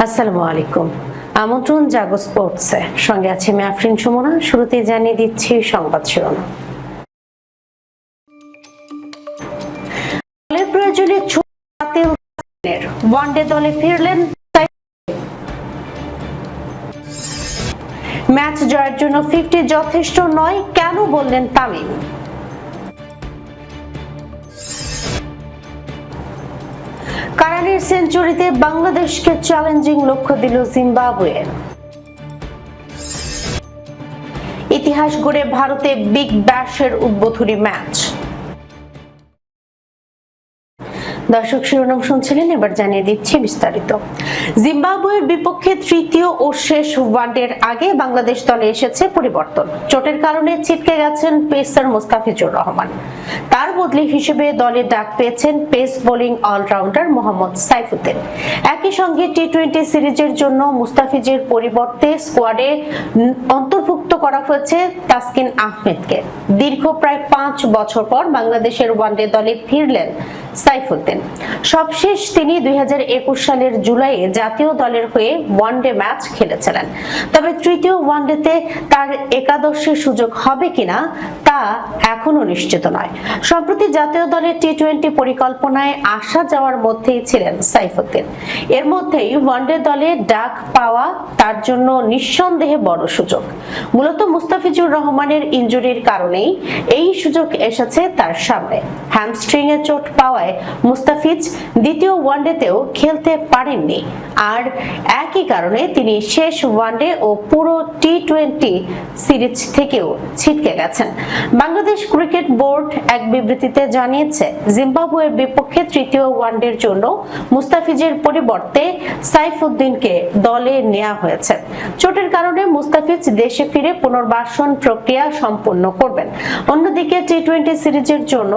আসসালামু আলাইকুম। আমন্ত্রণ জাগো স্পোর্টসে, সঙ্গে আছে আমি আফরিন সুমনা। শুরুতেই জানিয়ে দিচ্ছি সংবাদ শিরোনাম। দলের প্রয়োজনে ওয়ানডে দলে ফিরলেন। ম্যাচ জয়ের জন্য 50 যথেষ্ট নয় কেন বললেন তামিম। কারানের সেঞ্চুরিতে বাংলাদেশকে চ্যালেঞ্জিং লক্ষ্য দিল জিম্বাবুয়ে। ইতিহাস গড়ে ভারতে বিগ ব্যাশের উদ্বোধনী ম্যাচ। দর্শক শিরোনাম শুনছিলেন, এবার জানিয়ে দিচ্ছি বিস্তারিত। জিম্বাবুয়ের বিপক্ষে তৃতীয় ও শেষ ওয়ানডের আগে বাংলাদেশ দলে এসেছে পরিবর্তন। চোটের কারণে ছিটকে গেছেন পেসার মুস্তাফিজুর রহমান। তার বদলি হিসেবে দলে ডাক পেয়েছেন pace bowling allrounder Mohammad Saifuddin. একই সঙ্গে টি-20 সিরিজের জন্য মুস্তাফিজের পরিবর্তে স্কোয়াডে অন্তর্ভুক্ত করা হয়েছে তাসকিন আহমেদকে। দীর্ঘ প্রায় 5 বছর পর বাংলাদেশের ওয়ানডে দলে ফিরলেন সাইফুদ্দিন। সবশেষ তিনি 2021 সালের জুলাইয়ে জাতীয় দলের হয়ে ওয়ানডে ম্যাচ খেলেছিলেন। তবে তৃতীয় ওয়ানডেতে তার একাদশে সুযোগ হবে কিনা তা এখনো নিশ্চিত নয়। সম্প্রতি জাতীয় দলের টি-20 পরিকল্পনায় আসা যাওয়ার মধ্যেই ছিলেন সাইফুদ্দিন। এর মধ্যেই ওয়ানডে দলে ডাক পাওয়া তার জন্য নিঃসন্দেহে বড় সুযোগ। মূলত মুস্তাফিজুর রহমানের ইনজুরির কারণেই এই সুযোগ এসেছে তার সামনে। হ্যামস্ট্রিং এ চোট পাওয়ায় মুস্তাফিজ দ্বিতীয় ওয়ানডেতেও খেলতে পারেননি, আর একই কারণে তিনি শেষ ওয়ানডে ও পুরো টি-20 সিরিজ থেকেও ছিটকে গেছেন। বাংলাদেশ ক্রিকেট বোর্ড এক বিবৃতিতে জানিয়েছে, জিম্বাবুয়ের বিপক্ষে তৃতীয় ওয়ানডের জন্য মুস্তাফিজের পরিবর্তে সাইফুদ্দিনকে দলে নেওয়া হয়েছে। চোটের কারণে মুস্তাফিজ দেশে ফিরে পুনর্বাসন প্রক্রিয়া সম্পন্ন করবেন। অন্যদিকে টি-20 সিরিজের জন্য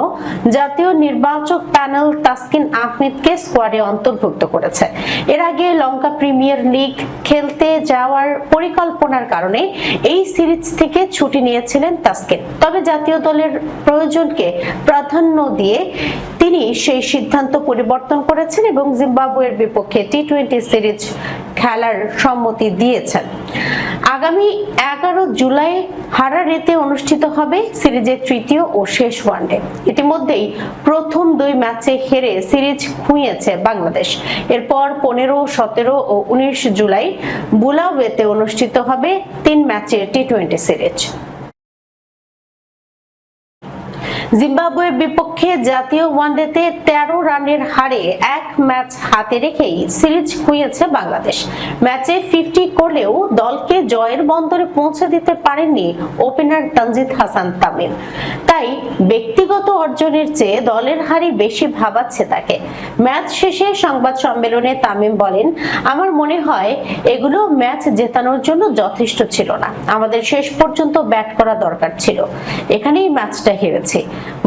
জাতীয় নির্বাচক প্যানেল তাসকিন আহমেদকে স্কোয়াডে অন্তর্ভুক্ত করেছে। এর আগে লঙ্কা প্রিমিয়ার লিগ খেলতে যাওয়ার পরিকল্পনার কারণে এই সিরিজ থেকে ছুটি নিয়েছিলেন তাসকিন। তবে জাতীয় দলের প্রয়োজনকে প্রাধান্য দিয়ে তিনি সেই সিদ্ধান্ত পরিবর্তন করেছেন এবং জিম্বাবুয়ের বিপক্ষে টি-20 সিরিজ খেলার সম্মতি দিয়েছেন। আগামী 11 জুলাই হারারেতে অনুষ্ঠিত হবে সিরিজের তৃতীয় ও শেষ ওয়ানডে। ইতিমধ্যেই প্রথম 2 ম্যাচে হেরে সিরিজ খুইয়েছে বাংলাদেশ। এরপর 15, 17 ও 19 জুলাই বুলাওয়েতে অনুষ্ঠিত হবে 3 ম্যাচের টি-20 সিরিজ। জিম্বাবুয়ের বিপক্ষে জাতীয় ওয়ানডেতে 13 রানের হারে 1 ম্যাচ হাতে রেখেই সিরিজ খুইয়েছে বাংলাদেশ। ম্যাচে 50 করলেও দলকে জয়ের বন্দরে পৌঁছে দিতে পারেননি ওপেনার তানজিদ হাসান তামিম। তাই ব্যক্তিগত অর্জনের চেয়ে দলের হারই বেশি ভাবাচ্ছে তাকে। ম্যাচ শেষে সংবাদ সম্মেলনে তামিম বলেন, আমার মনে হয় এগুলো ম্যাচ জেতানোর জন্য যথেষ্ট ছিল না। আমাদের শেষ পর্যন্ত ব্যাট করা দরকার ছিল, এখানেই ম্যাচটা হেরেছি,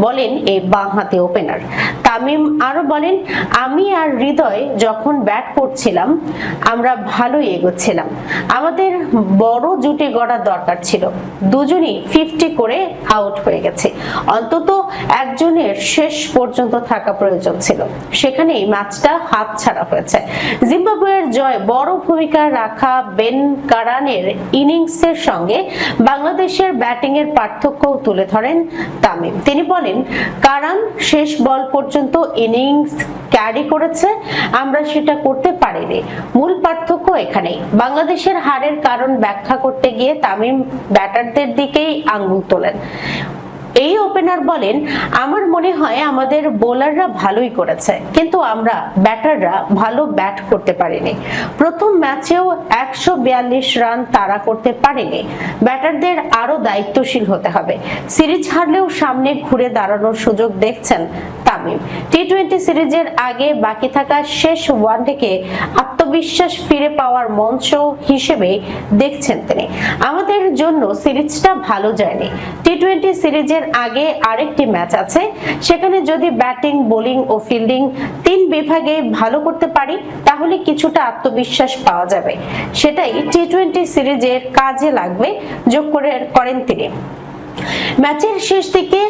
বলেন এই বাঁহাতি ওপেনার। তামিম আরো বলেন, আমি আর হৃদয় যখন ব্যাট করছিলাম আমরা ভালোই এগোচ্ছিলাম। আমাদের বড় জুটি গড়ার দরকার ছিল। দুজনই 50 করে আউট হয়ে গেছে। অন্তত একজনের শেষ পর্যন্ত থাকা প্রয়োজন ছিল, সেখানেই ম্যাচটা হাতছাড়া হয়েছে। জিম্বাবুয়ের জয় বড় ভূমিকা রাখা বেন কারানের ইনিংসের সঙ্গে বাংলাদেশের ব্যাটিং এর পার্থক্য তুলে ধরেন তামিম। তিনি বলেন, কারান শেষ বল পর্যন্ত ইনিংস ক্যারি করেছে, আমরা সেটা করতে পারিনি। মূল পার্থক্য এখানেই। বাংলাদেশের হারের কারণ ব্যাখ্যা করতে গিয়ে তামিম ব্যাটারদের দিকেই আঙ্গুল তোলেন। এই ওপেনার বলেন, আমার মনে হয় আমাদের বোলাররা ভালোই করেছে, কিন্তু আমরা ব্যাটাররা ভালো ব্যাট করতে পারিনি। প্রথম ম্যাচেও 142 রান তাড়া করতে পারেনি। ব্যাটারদের আরো দায়িত্বশীল হতে হবে। সিরিজ হারলেও সামনে ঘুরে দাঁড়ানোর সুযোগ দেখছেন তামিম। টি-20 সিরিজের আগে বাকি থাকা শেষ ওয়ানডেকে আত্মবিশ্বাস ফিরে পাওয়ার মঞ্চ হিসেবে দেখছেন তিনি। আমাদের জন্য সিরিজটা ভালো যায়নি। টি-20 সিরিজের আগে আরেকটি ম্যাচ আছে, সেখানে যদি ব্যাটিং, বোলিং ও ফিল্ডিং 3 বিভাগে ভালো করতে পারি তাহলে কিছুটা আত্মবিশ্বাস পাওয়া যাবে। সেটাই টি-20 সিরিজের কাজে লাগবে, যোগ করেন তিনি। ম্যাচের শেষ দিকে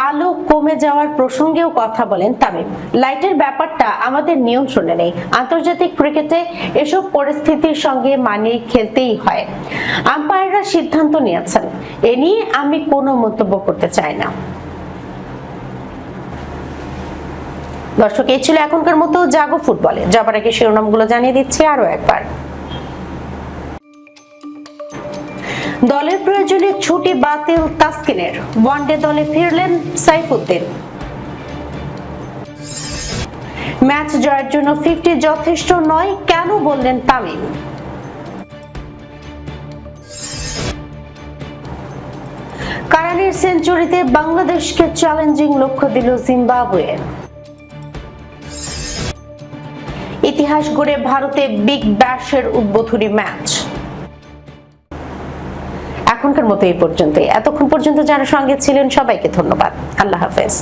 আলো কমে যাওয়ার প্রসঙ্গেও কথা বলেন তামিম। লাইটের ব্যাপারটা আমাদের নিয়ন্ত্রণে নেই। আন্তর্জাতিক ক্রিকেটে এসব পরিস্থিতির সঙ্গে মানিয়ে খেলতেই হয়। আম্পায়াররা সিদ্ধান্ত নিয়েছেন, এ নিয়ে আমি কোনো মন্তব্য করতে চাই না। দর্শক, এই ছিল এখনকার মতো জাগো ফুটবলে। যাবার আগে শিরোনামগুলো জানিয়ে দিচ্ছি আরো একবার। দলের প্রয়োজনে ছুটি বাতিল তাসকিনের, ওয়ানডে দলে ফিরলেন সাইফুদ্দিন। ম্যাচ জয়ের জন্য 50 যথেষ্ট নয় কেন বললেন তামিম। কারানির সেঞ্চুরিতে বাংলাদেশকে চ্যালেঞ্জিং লক্ষ্য দিল জিম্বাবুয়ে। ইতিহাস গড়ে ভারতে বিগ ব্যাশের উদ্বোধনী ম্যাচ। এখনকার মতো এই পর্যন্তই। এতক্ষণ পর্যন্ত যারা সঙ্গে ছিলেন সবাইকে ধন্যবাদ। আল্লাহ হাফেজ।